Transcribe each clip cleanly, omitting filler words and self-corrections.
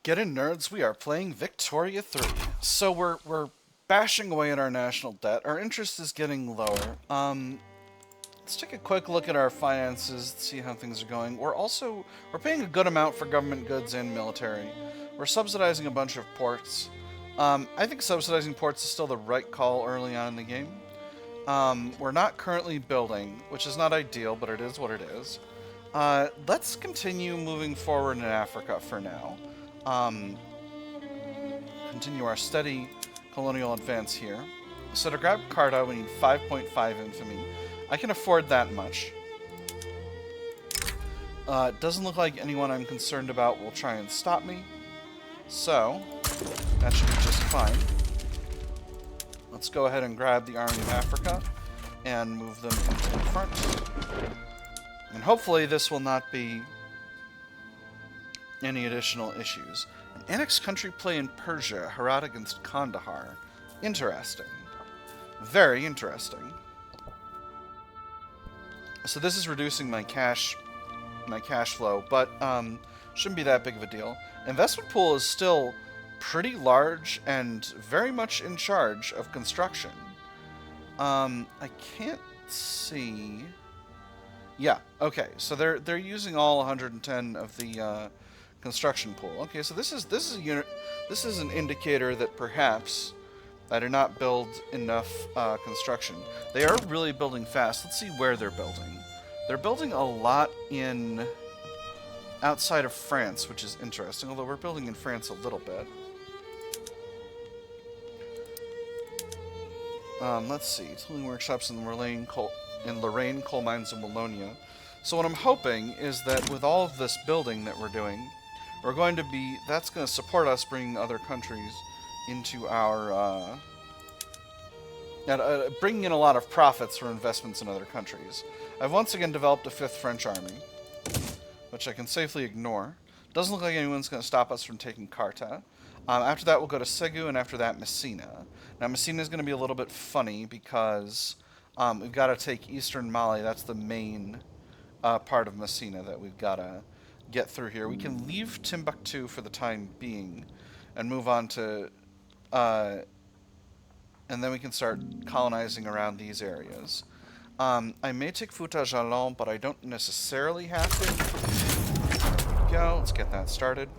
Get in, nerds. We are playing Victoria 3. So we're bashing away at our national debt. Our interest is getting lower. Let's take a quick look at our finances, see how things are going. We're paying a good amount for government goods and military. We're subsidizing a bunch of ports. I think subsidizing ports is still the right call early on in the game. We're not currently building, which is not ideal, but it is what it is. Let's continue moving forward in Africa for now. Continue our steady colonial advance here. So to grab Carta, we need 5.5 infamy. I can afford that much. It doesn't look like anyone I'm concerned about will try and stop me. So, that should be just fine. Let's go ahead and grab the Army of Africa and move them into the front. And hopefully this will not be any additional issues. An annexed country play in Persia, Herat against Kandahar. Interesting. Very interesting. So this is reducing my cash flow, but shouldn't be that big of a deal. Investment pool is still pretty large and very much in charge of construction. I can't see. Yeah, okay. So they're using all 110 of the construction pool. Okay, so this is an indicator that perhaps I did not build enough construction. They are really building fast. Let's see where they're building. They're building a lot in outside of France, which is interesting, although we're building in France a little bit. Let's see. Tooling workshops in Lorraine, coal mines in Wallonia. So what I'm hoping is that with all of this building that we're doing, that's going to support us bringing other countries into our, bringing in a lot of profits for investments in other countries. I've once again developed a 5th French army, which I can safely ignore. Doesn't look like anyone's going to stop us from taking Carta. After that, we'll go to Segu, and after that, Messina. Now, Messina is going to be a little bit funny because we've got to take eastern Mali. That's the main part of Messina that we've got to get through here. We can leave Timbuktu for the time being and move on to... and then we can start colonizing around these areas. I may take Fouta Jalon, but I don't necessarily have to. There we go. Let's get that started.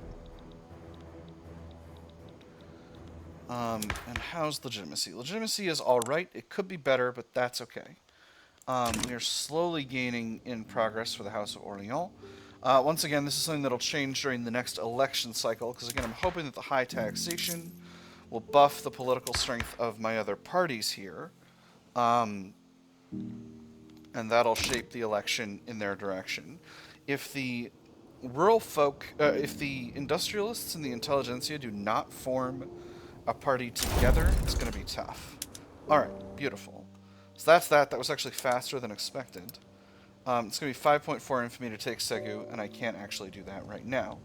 And how's legitimacy? Legitimacy is alright. It could be better, but that's okay. We are slowly gaining in progress for the House of Orleans. Once again, this is something that'll change during the next election cycle, because again, I'm hoping that the high taxation will buff the political strength of my other parties here. And that'll shape the election in their direction. If the rural folk, if the industrialists and the intelligentsia do not form a party together, it's going to be tough. Alright, beautiful. So that's that. That was actually faster than expected. It's going to be 5.4 infamy to take Segu, and I can't actually do that right now.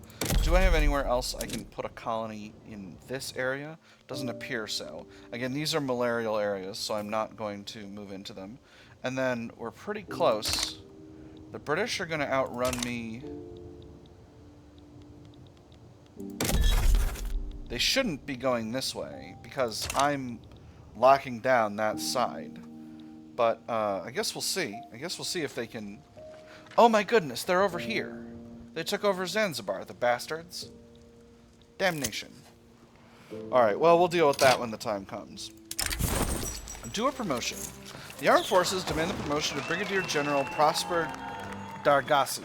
Do I have anywhere else I can put a colony in this area? Doesn't appear so. Again, these are malarial areas, so I'm not going to move into them. And then we're pretty close. The British are going to outrun me. They shouldn't be going this way, because I'm locking down that side. But, I guess we'll see. I guess we'll see if they can... Oh my goodness, they're over here. They took over Zanzibar, the bastards. Damnation. Alright, well, we'll deal with that when the time comes. Do a promotion. The armed forces demand the promotion of Brigadier General Prosper Dargassi.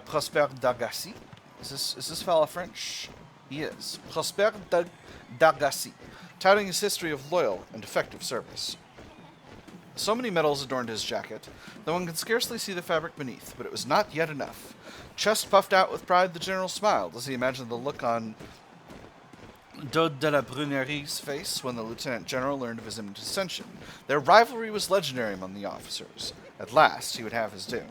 Prosper Dargassi? Is this fella French? He is. Prosper Dargassi, touting his history of loyal and effective service. So many medals adorned his jacket, that one could scarcely see the fabric beneath, but it was not yet enough. Chest puffed out with pride, the general smiled as he imagined the look on Dode de la Brunerie's face when the lieutenant general learned of his imminent ascension. Their rivalry was legendary among the officers. At last, he would have his due.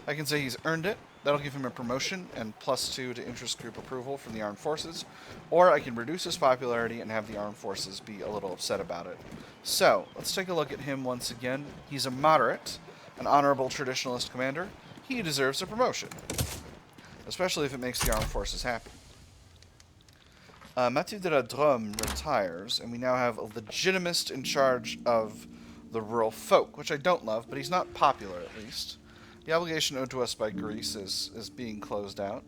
I can say he's earned it. That'll give him a promotion and +2 to interest group approval from the armed forces. Or I can reduce his popularity and have the armed forces be a little upset about it. So, let's take a look at him once again. He's a moderate, an honorable traditionalist commander. He deserves a promotion, especially if it makes the armed forces happy. Mathieu de la Drôme retires, and we now have a legitimist in charge of the rural folk, which I don't love, but he's not popular, at least. The obligation owed to us by Greece is being closed out.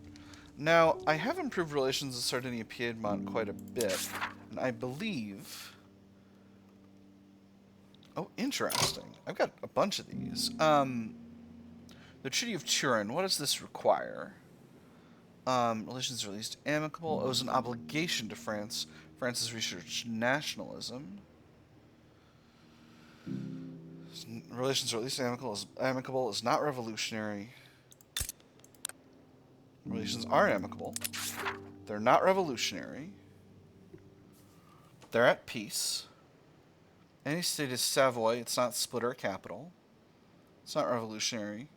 Now, I have improved relations with Sardinia-Piedmont quite a bit, and I believe... Oh, interesting. I've got a bunch of these. The Treaty of Turin, what does this require? Relations are at least amicable. Owes an obligation to France. France's research nationalism. Relations are at least amicable. Is not revolutionary. Relations are amicable. They're not revolutionary. They're at peace. Any state is Savoy. It's not split or capital. It's not revolutionary.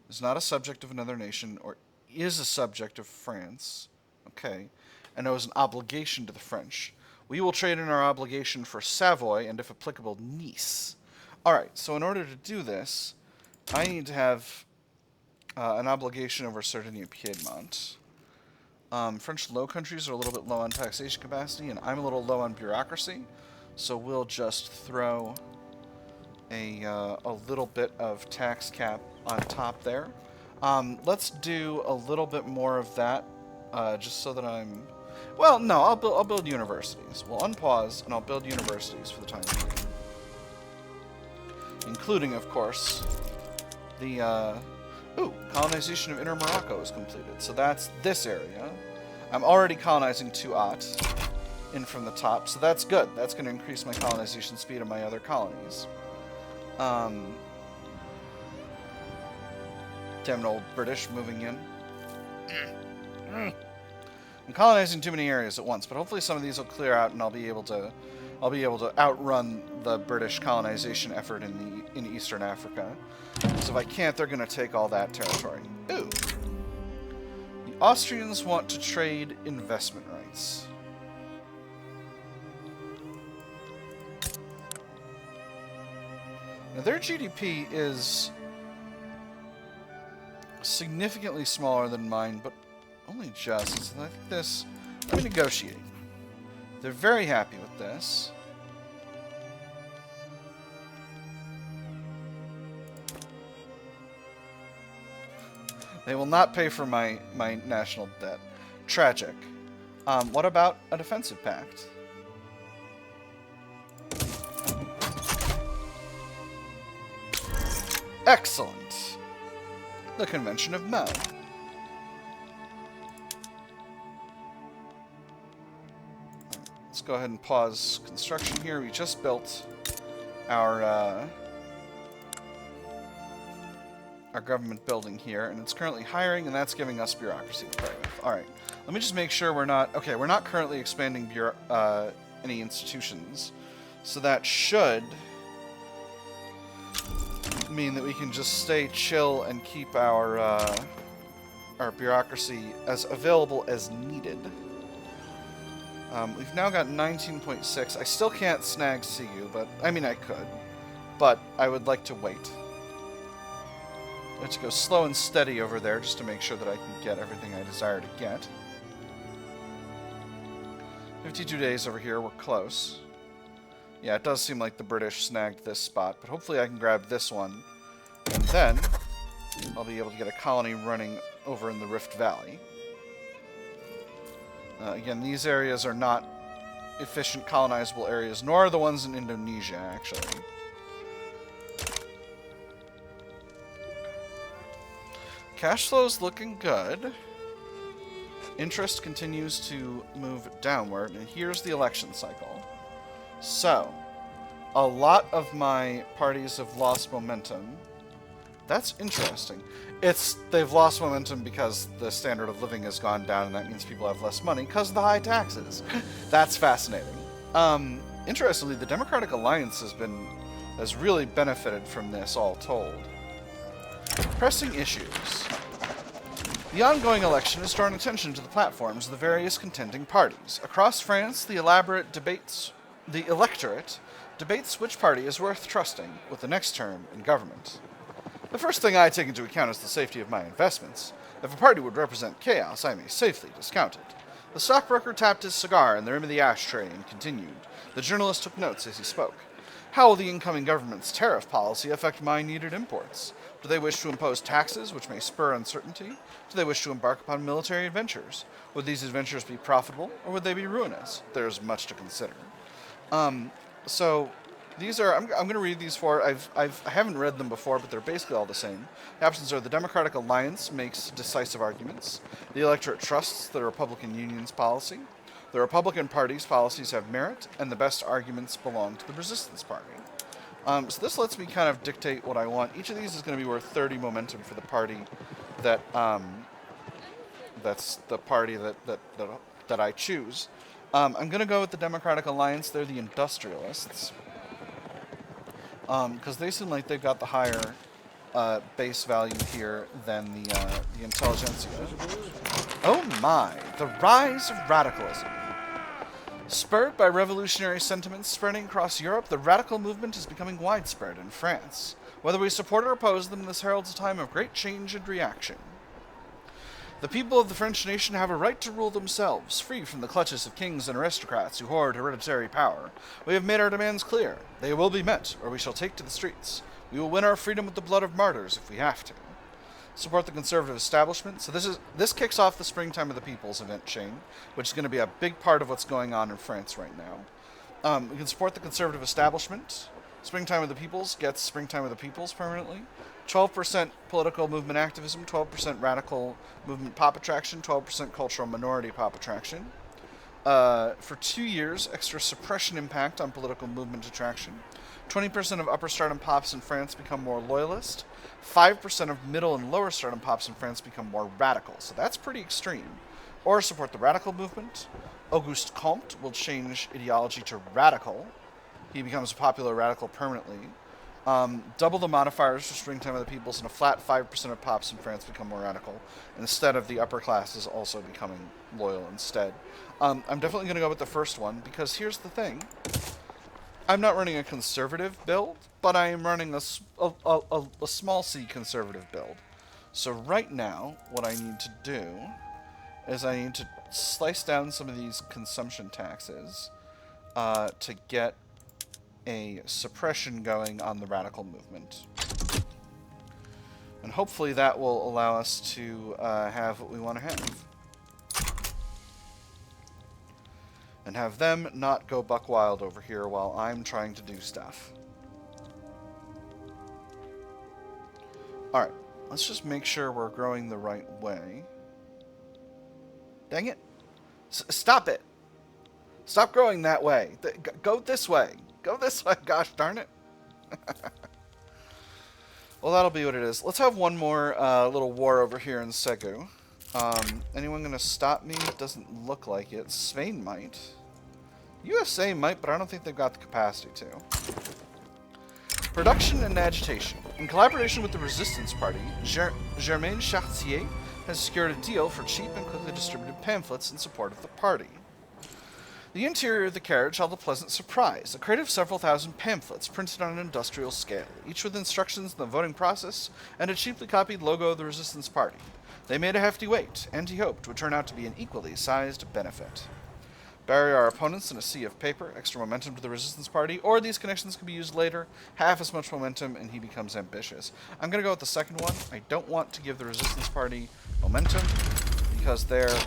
It's not a subject of another nation or is a subject of France, okay, and owes an obligation to the French. We will trade in our obligation for Savoy and, if applicable, Nice. Alright, so in order to do this, I need to have an obligation over Sardinia-Piedmont. French Low Countries are a little bit low on taxation capacity, and I'm a little low on bureaucracy, so we'll just throw a little bit of tax cap on top there. Let's do a little bit more of that, just so that I'm... Well, no, I'll build universities. We'll unpause, and I'll build universities for the time being. Including, of course, the, colonization of Inner Morocco is completed. So that's this area. I'm already colonizing Tuat in from the top, so that's good. That's going to increase my colonization speed of my other colonies. Damn old British moving in. I'm colonizing too many areas at once, but hopefully some of these will clear out, and I'll be able to outrun the British colonization effort in Eastern Africa. So if I can't, they're going to take all that territory. Ooh. The Austrians want to trade investment rights. Now their GDP is significantly smaller than mine, but only just. So I think this... Let me negotiate. They're very happy with this. They will not pay for my national debt. Tragic. What about a defensive pact? Excellent. The Convention of Meaux. Let's go ahead and pause construction here. We just built our government building here, and it's currently hiring, and that's giving us bureaucracy to play with. All right, let me just make sure we're not... Okay, we're not currently expanding any institutions, so that should mean that we can just stay chill and keep our bureaucracy as available as needed. We've now got 19.6. I still can't snag CU, but... I mean, I could. But I would like to wait. Let's go slow and steady over there just to make sure that I can get everything I desire to get. 52 days over here. We're close. Yeah, it does seem like the British snagged this spot, but hopefully I can grab this one. And then I'll be able to get a colony running over in the Rift Valley. Again, these areas are not efficient colonizable areas, nor are the ones in Indonesia, actually. Cash flow is looking good. Interest continues to move downward, and here's the election cycle. So, a lot of my parties have lost momentum. That's interesting. They've lost momentum because the standard of living has gone down, and that means people have less money because of the high taxes. That's fascinating. Interestingly, the Democratic Alliance has really benefited from this, all told. Pressing issues. The ongoing election has drawn attention to the platforms of the various contending parties. Across France, the electorate debates which party is worth trusting with the next term in government. The first thing I take into account is the safety of my investments. If a party would represent chaos, I may safely discount it. The stockbroker tapped his cigar in the rim of the ashtray and continued. The journalist took notes as he spoke. How will the incoming government's tariff policy affect mine-needed imports? Do they wish to impose taxes which may spur uncertainty? Do they wish to embark upon military adventures? Would these adventures be profitable, or would they be ruinous? There's much to consider. So these are, I'm going to read these four. I haven't read them before, but they're basically all the same. The options are: the Democratic Alliance makes decisive arguments. The electorate trusts the Republican Union's policy. The Republican Party's policies have merit, and the best arguments belong to the Resistance Party. So this lets me kind of dictate what I want. Each of these is going to be worth 30 momentum for the party that that's the party that I choose. I'm going to go with the Democratic Alliance. They're the industrialists. Because they seem like they've got the higher base value here than the intelligentsia. Oh my, the rise of radicalism. Spurred by revolutionary sentiments spreading across Europe, the radical movement is becoming widespread in France. Whether we support or oppose them, this heralds a time of great change and reaction. The people of the French nation have a right to rule themselves, free from the clutches of kings and aristocrats who hoard hereditary power. We have made our demands clear. They will be met, or we shall take to the streets. We will win our freedom with the blood of martyrs if we have to. Support the conservative establishment. So this kicks off the Springtime of the Peoples event chain, which is going to be a big part of what's going on in France right now. We can support the conservative establishment. Springtime of the Peoples gets Springtime of the Peoples permanently. 12% political movement activism, 12% radical movement pop attraction, 12% cultural minority pop attraction. For 2 years, extra suppression impact on political movement attraction. 20% of upper stardom pops in France become more loyalist. 5% of middle and lower stardom pops in France become more radical. So that's pretty extreme. Or support the radical movement. Auguste Comte will change ideology to radical. He becomes a popular radical permanently. Double the modifiers for Springtime of the Peoples, and a flat 5% of pops in France become more radical, instead of the upper classes also becoming loyal instead. I'm definitely going to go with the first one, because here's the thing. I'm not running a conservative build, but I am running a small c conservative build. So right now, what I need to do is I need to slice down some of these consumption taxes to get a suppression going on the radical movement. And hopefully that will allow us to have what we want to have. And have them not go buck wild over here while I'm trying to do stuff. Alright, let's just make sure we're growing the right way. Dang it. Stop it! Stop growing that way. Go this way. Go this way, gosh darn it. Well, that'll be what it is. Let's have one more little war over here in Segu. Anyone gonna stop me? Doesn't look like it. Spain might. USA might, but I don't think they've got the capacity to. Production and agitation. In collaboration with the Resistance Party, Germain Chartier has secured a deal for cheap and quickly distributed pamphlets in support of the party. The interior of the carriage held a pleasant surprise, a crate of several thousand pamphlets printed on an industrial scale, each with instructions on the voting process and a cheaply copied logo of the Resistance Party. They made a hefty weight, and he hoped would turn out to be an equally sized benefit. Bury our opponents in a sea of paper, extra momentum to the Resistance Party, or these connections can be used later, half as much momentum, and he becomes ambitious. I'm going to go with the second one. I don't want to give the Resistance Party momentum, because they're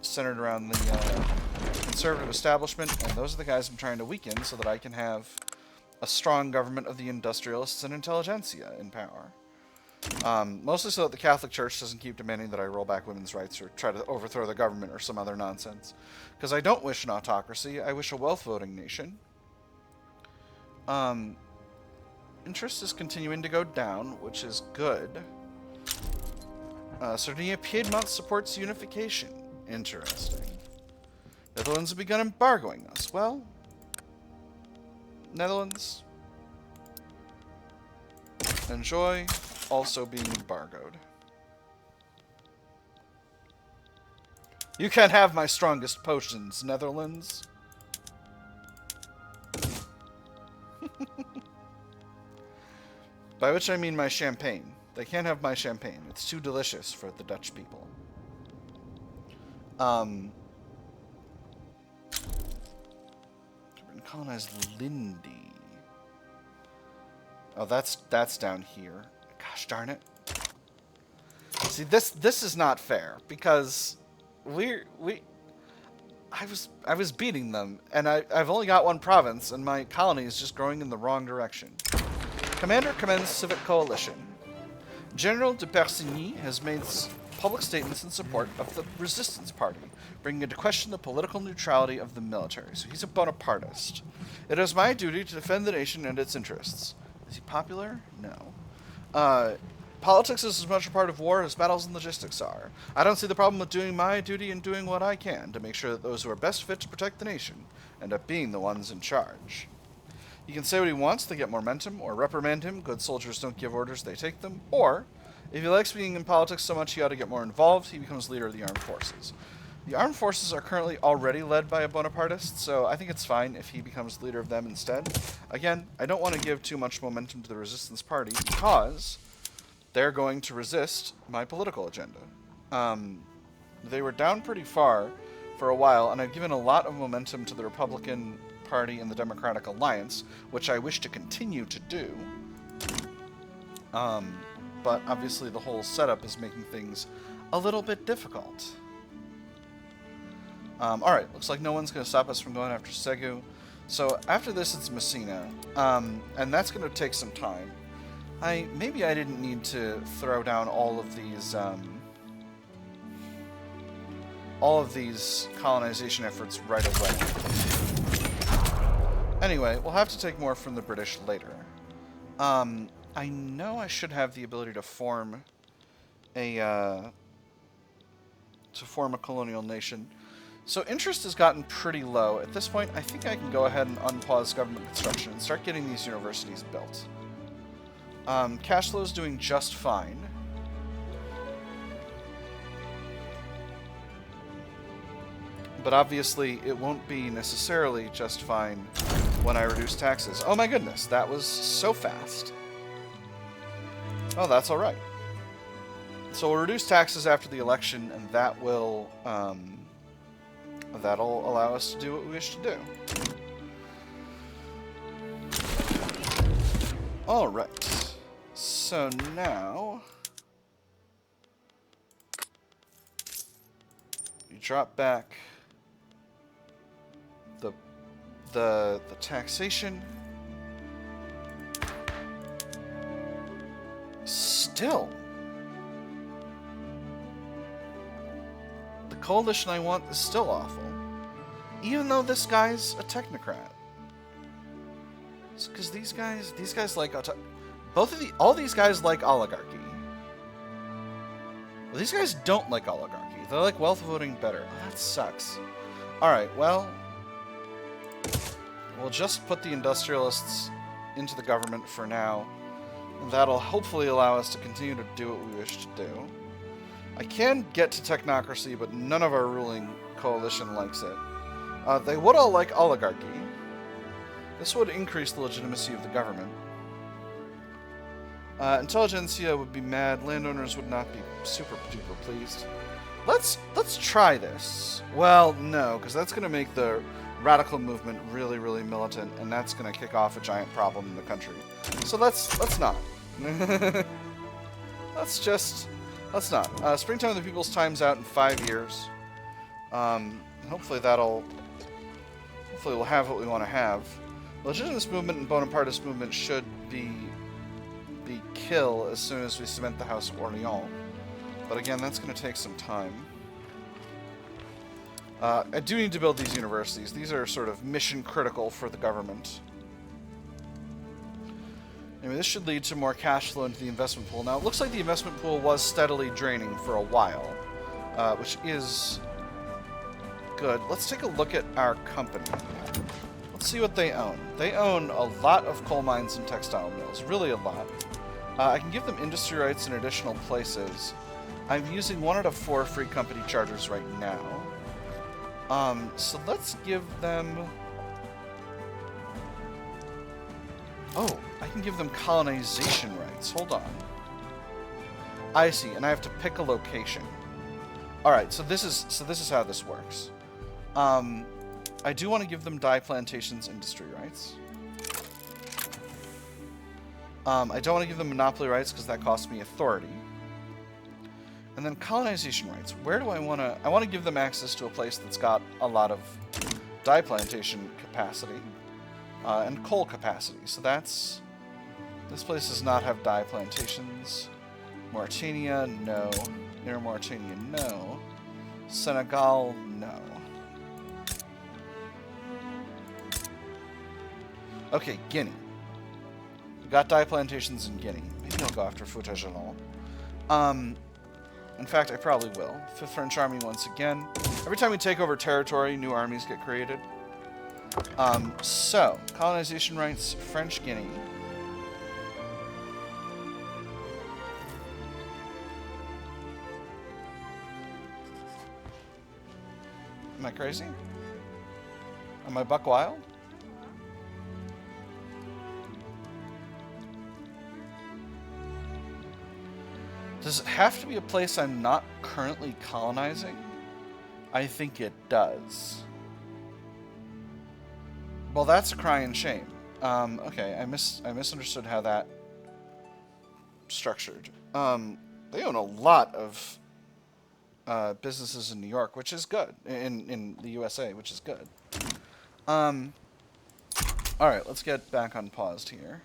centered around the conservative establishment, and those are the guys I'm trying to weaken so that I can have a strong government of the industrialists and intelligentsia in power. Mostly so that the Catholic Church doesn't keep demanding that I roll back women's rights or try to overthrow the government or some other nonsense. Because I don't wish an autocracy, I wish a wealth-voting nation. Interest is continuing to go down, which is good. Sardinia-Piedmont supports unification. Interesting. Netherlands have begun embargoing us. Well, Netherlands, enjoy also being embargoed. You can't have my strongest potions, Netherlands. By which I mean my champagne. They can't have my champagne. It's too delicious for the Dutch people. Colonize Lindy. Oh, that's down here. Gosh darn it. See, this is not fair because I was beating them, and I've only got one province, and my colony is just growing in the wrong direction. Commander commends civic coalition. General de Persigny has made public statements in support of the resistance party, bringing into question the political neutrality of the military. So he's a Bonapartist. It is my duty to defend the nation and its interests. Is he popular? No. Politics is as much a part of war as battles and logistics are. I don't see the problem with doing my duty and doing what I can to make sure that those who are best fit to protect the nation end up being the ones in charge. He can say what he wants to get momentum, or reprimand him. Good soldiers don't give orders, they take them. Or, if he likes being in politics so much he ought to get more involved, he becomes leader of the armed forces. The armed forces are currently already led by a Bonapartist, so I think it's fine if he becomes leader of them instead. Again, I don't want to give too much momentum to the resistance party because they're going to resist my political agenda. They were down pretty far for a while, and I've given a lot of momentum to the Republican Party and the Democratic Alliance, which I wish to continue to do. But obviously the whole setup is making things a little bit difficult. Alright, looks like no one's going to stop us from going after Segu. So after this it's Messina, and that's going to take some time. Maybe I didn't need to throw down all of these colonization efforts right away. Anyway, we'll have to take more from the British later. I know I should have the ability to form a colonial nation. So interest has gotten pretty low. At this point, I think I can go ahead and unpause government construction and start getting these universities built. Cash flow is doing just fine. But obviously, it won't be necessarily just fine when I reduce taxes. Oh my goodness, that was so fast. Oh, that's alright. So we'll reduce taxes after the election, and that will, that'll allow us to do what we wish to do. Alright. So now you drop back the taxation. Still, the coalition I want is still awful, even though this guy's a technocrat. Because these guys like all these guys like oligarchy. Well, these guys don't like oligarchy. They like wealth voting better. Oh, that sucks. Alright, well, we'll just put the industrialists into the government for now. That'll hopefully allow us to continue to do what we wish to do. I can get to technocracy, but none of our ruling coalition likes it. They would all like oligarchy. This would increase the legitimacy of the government. Intelligentsia would be mad. Landowners would not be super duper pleased. Let's try this. Well, no, because that's going to make the radical movement really, really militant, and that's going to kick off a giant problem in the country. So let's not. let's not. Springtime of the People's time's out in 5 years. Hopefully we'll have what we want to have. The Legitimist movement and Bonapartist movement should be kill as soon as we cement the House of Orleans. But again, that's going to take some time. I do need to build these universities. These are sort of mission critical for the government. Anyway, this should lead to more cash flow into the investment pool. Now, it looks like the investment pool was steadily draining for a while, which is good. Let's take a look at our company. Let's see what they own. They own a lot of coal mines and textile mills, really a lot. I can give them industry rights in additional places. I'm using 1 out of 4 free company charters right now. So let's give them... Oh, I can give them colonization rights. Hold on. I see, and I have to pick a location. All right, so this is how this works. I do want to give them dye plantations industry rights. I don't want to give them monopoly rights because that costs me authority. And then colonization rights. Where do I want to... I want to give them access to a place that's got a lot of dye plantation capacity and coal capacity. So that's... This place does not have dye plantations. Mauritania, no. Inner Mauritania, no. Senegal, no. Okay, Guinea. We got dye plantations in Guinea. Maybe I'll go after Fouta-Jalon. In fact, I probably will. 5th French Army once again. Every time we take over territory, new armies get created. So, colonization rights, French Guinea. Am I crazy? Am I buck wild? Does it have to be a place I'm not currently colonizing? I think it does. Well, that's a crying shame. Okay, I misunderstood how that structured. They own a lot of businesses in New York, which is good. In the USA, which is good. Alright, let's get back unpaused here.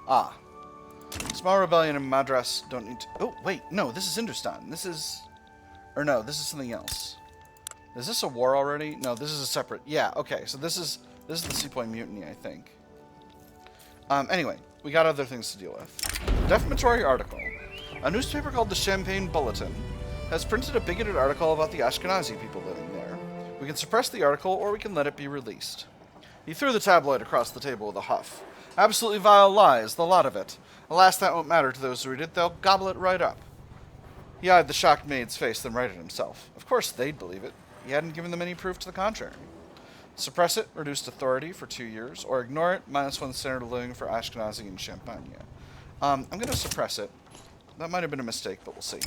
Ah. Small rebellion in Madras don't need to... Oh, wait. No, this is Hindustan. This is... Or no, this is something else. Is this a war already? No, this is a separate... Yeah, okay. So this is the Sepoy Mutiny, I think. Anyway, we got other things to deal with. Defamatory article. A newspaper called the Champagne Bulletin has printed a bigoted article about the Ashkenazi people living there. We can suppress the article, or we can let it be released. He threw the tabloid across the table with a huff. Absolutely vile lies, the lot of it. Alas, that won't matter to those who read it. They'll gobble it right up. He eyed the shocked maid's face, then righted himself. Of course they'd believe it. He hadn't given them any proof to the contrary. Suppress it, reduced authority for 2 years, or ignore it, -1 senator living for Ashkenazi and Champagne. I'm going to suppress it. That might have been a mistake, but we'll see.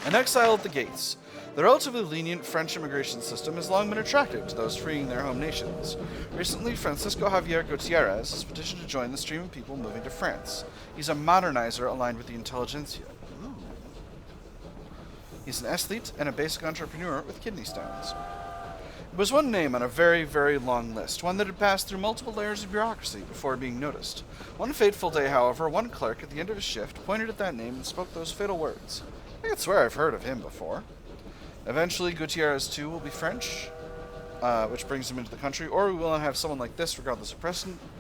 An exile at the gates. The relatively lenient French immigration system has long been attractive to those fleeing their home nations. Recently, Francisco Javier Gutierrez has petitioned to join the stream of people moving to France. He's a modernizer aligned with the intelligentsia. Ooh. He's an aesthete and a basic entrepreneur with kidney stones. It was one name on a very, very long list, one that had passed through multiple layers of bureaucracy before being noticed. One fateful day, however, one clerk at the end of his shift pointed at that name and spoke those fatal words. I could swear I've heard of him before. Eventually, Gutierrez, too, will be French, which brings him into the country, or we will have someone like this, regardless of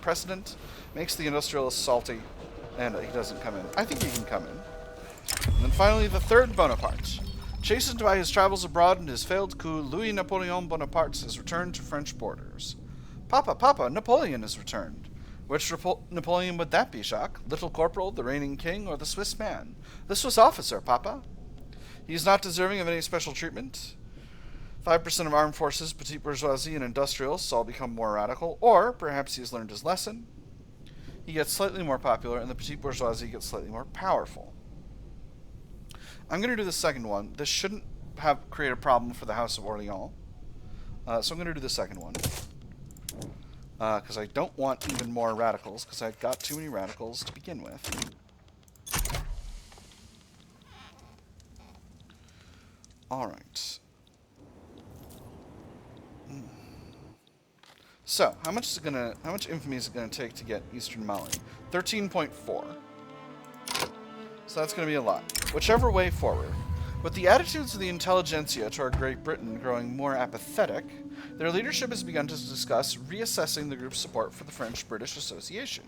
precedent, makes the industrialist salty, and he doesn't come in. I think he can come in. And then finally, the third Bonaparte. Chastened by his travels abroad and his failed coup, Louis Napoleon Bonaparte has returned to French borders. Papa, Papa, Napoleon has returned. Which Napoleon would that be, Jacques? Little Corporal, the reigning king, or the Swiss man? The Swiss officer, Papa. He is not deserving of any special treatment. 5% of armed forces, petite bourgeoisie, and industrialists all become more radical, or perhaps he has learned his lesson. He gets slightly more popular, and the petite bourgeoisie gets slightly more powerful. I'm going to do the second one. This shouldn't create a problem for the House of Orleans. So I'm going to do the second one. Because I don't want even more radicals, because I've got too many radicals to begin with. Alright. So, how much infamy is it gonna take to get Eastern Mali? 13.4. So that's gonna be a lot. Whichever way forward. With the attitudes of the intelligentsia toward Great Britain growing more apathetic, their leadership has begun to discuss reassessing the group's support for the French-British Association.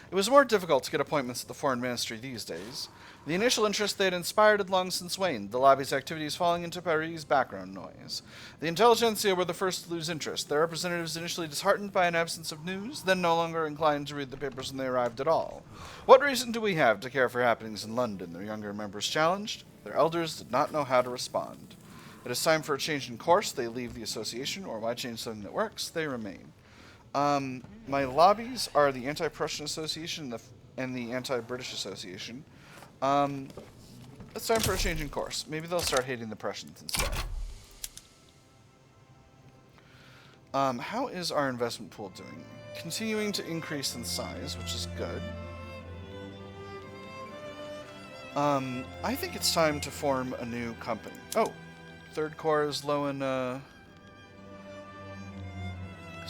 It was more difficult to get appointments at the foreign ministry these days. The initial interest they had inspired had long since waned, the lobby's activities falling into Paris' background noise. The intelligentsia were the first to lose interest, their representatives initially disheartened by an absence of news, then no longer inclined to read the papers when they arrived at all. What reason do we have to care for happenings in London? Their younger members challenged. Their elders did not know how to respond. It is time for a change in course. They leave the association, or why change something that works? They remain. My lobbies are the Anti-Prussian Association and the Anti-British Association. It's time for a change in course. Maybe they'll start hating the Prussians instead. How is our investment pool doing? Continuing to increase in size, which is good. I think it's time to form a new company. Oh, Third Corps is low in, because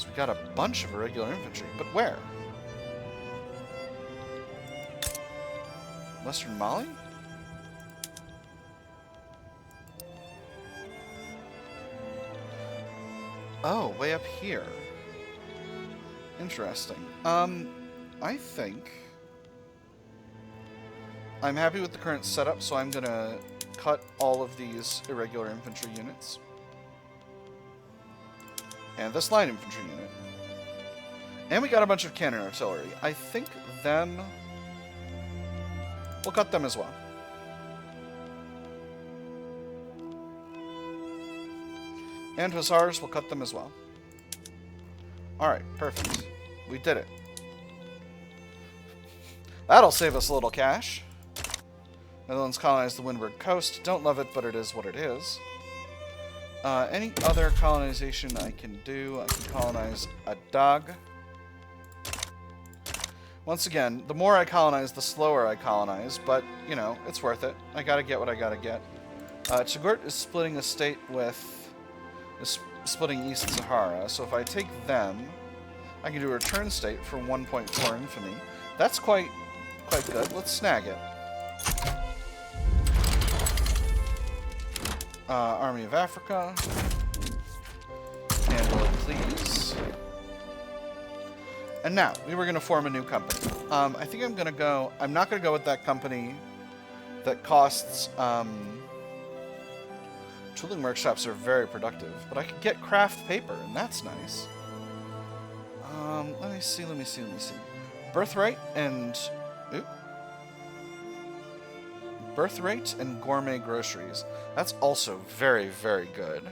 we got a bunch of irregular infantry, but where? Western Mali? Oh, way up here. Interesting. I think I'm happy with the current setup, so I'm gonna cut all of these irregular infantry units. And this line infantry unit. And we got a bunch of cannon artillery. I think them... we'll cut them as well. And hussars, we'll cut them as well. Alright, perfect. We did it. That'll save us a little cash. Netherlands colonized the Windward coast. Don't love it, but it is what it is. Any other colonization I can do? I can colonize a dog. Once again, the more I colonize, the slower I colonize, but, you know, it's worth it. I gotta get what I gotta get. Chagurt is splitting a state with... is splitting East Sahara, so if I take them, I can do a return state for 1.4 infamy. That's quite good. Let's snag it. Army of Africa. Handle it, please. And now, we were going to form a new company. I think I'm going to go... I'm not going to go with that company that costs... tooling workshops are very productive, but I could get craft paper, and that's nice. Let me see. Birthright and... Oop. Birthright and gourmet groceries. That's also very, very good.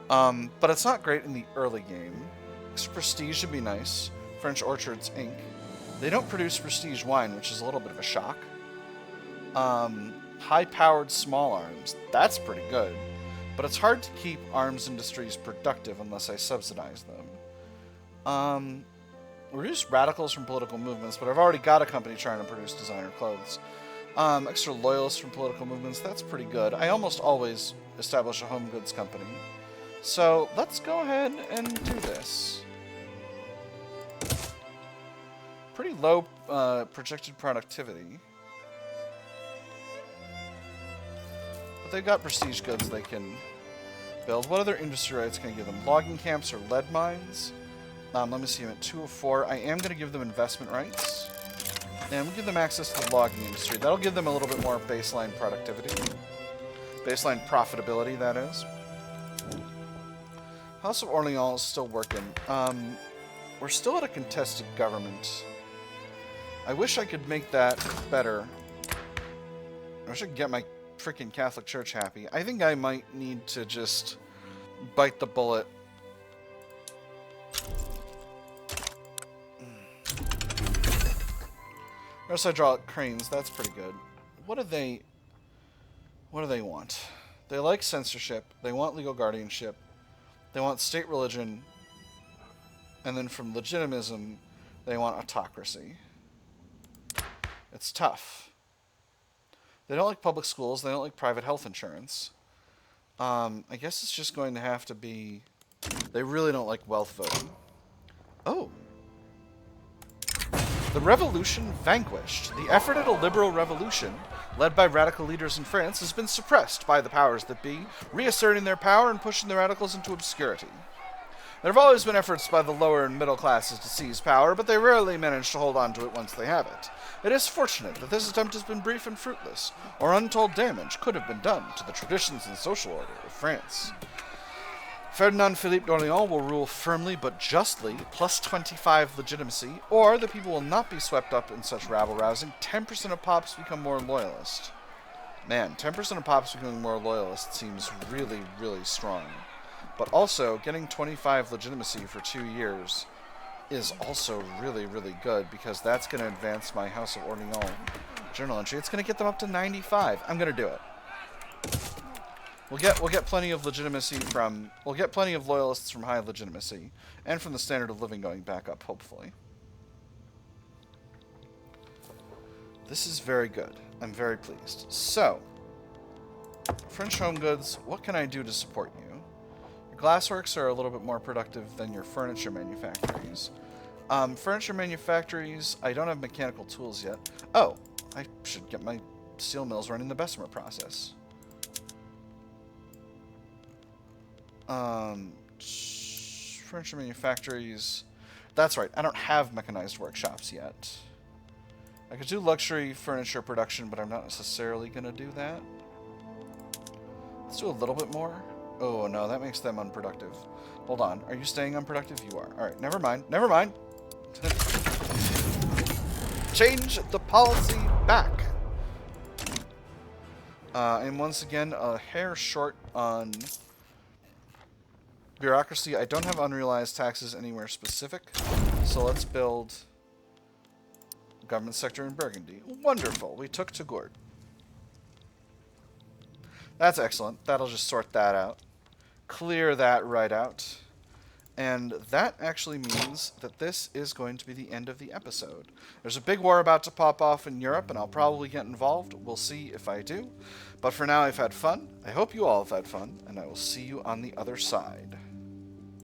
But it's not great in the early game. Extra prestige should be nice. French Orchards, Inc. They don't produce prestige wine, which is a little bit of a shock. High-powered small arms. That's pretty good. But it's hard to keep arms industries productive unless I subsidize them. Reduce radicals from political movements, but I've already got a company trying to produce designer clothes. Extra loyalists from political movements. That's pretty good. I almost always establish a home goods company. So let's go ahead and do this. Pretty low projected productivity. But they've got prestige goods they can build. What other industry rights can I give them? Logging camps or lead mines? Let me see, I'm at 2 of 4. I am going to give them investment rights. And we'll give them access to the logging industry. That'll give them a little bit more baseline productivity. Baseline profitability, that is. House of Orleans is still working. We're still at a contested government. I wish I could make that better. I wish I could get my freaking Catholic Church happy. I think I might need to just bite the bullet. Notice hydraulic cranes, that's pretty good. What do they want? They like censorship, they want legal guardianship, they want state religion, and then from legitimism, they want autocracy. It's tough. They don't like public schools, they don't like private health insurance. I guess it's just going to have to be... They really don't like wealth voting. Oh. The revolution vanquished. The effort at a liberal revolution, led by radical leaders in France, has been suppressed by the powers that be, reasserting their power and pushing the radicals into obscurity. There have always been efforts by the lower and middle classes to seize power, but they rarely manage to hold on to it once they have it. It is fortunate that this attempt has been brief and fruitless, or untold damage could have been done to the traditions and social order of France. Ferdinand Philippe d'Orléans will rule firmly but justly, plus 25 legitimacy, or the people will not be swept up in such rabble-rousing. 10% of pops become more loyalist. Man, 10% of pops becoming more loyalist seems really, really strong. But also, getting 25 legitimacy for 2 years is also really, really good, because that's going to advance my House of Orléans journal entry. It's going to get them up to 95. I'm going to do it. We'll get plenty of legitimacy from... We'll get plenty of loyalists from high legitimacy, and from the standard of living going back up, hopefully. This is very good. I'm very pleased. So, French home goods, what can I do to support you? Your glassworks are a little bit more productive than your furniture manufactories. Furniture manufactories, I don't have mechanical tools yet. Oh, I should get my steel mills running the Bessemer process. Furniture manufactories. That's right, I don't have mechanized workshops yet. I could do luxury furniture production, but I'm not necessarily going to do that. Let's do a little bit more. Oh, no, that makes them unproductive. Hold on. Are you staying unproductive? You are. All right, never mind. Never mind. Change the policy back. And once again, a hair short on bureaucracy. I don't have unrealized taxes anywhere specific, so let's build government sector in Burgundy. Wonderful. We took Togourde. That's excellent. That'll just sort that out. Clear that right out. And that actually means that this is going to be the end of the episode. There's a big war about to pop off in Europe, and I'll probably get involved. We'll see if I do. But for now, I've had fun. I hope you all have had fun, and I will see you on the other side.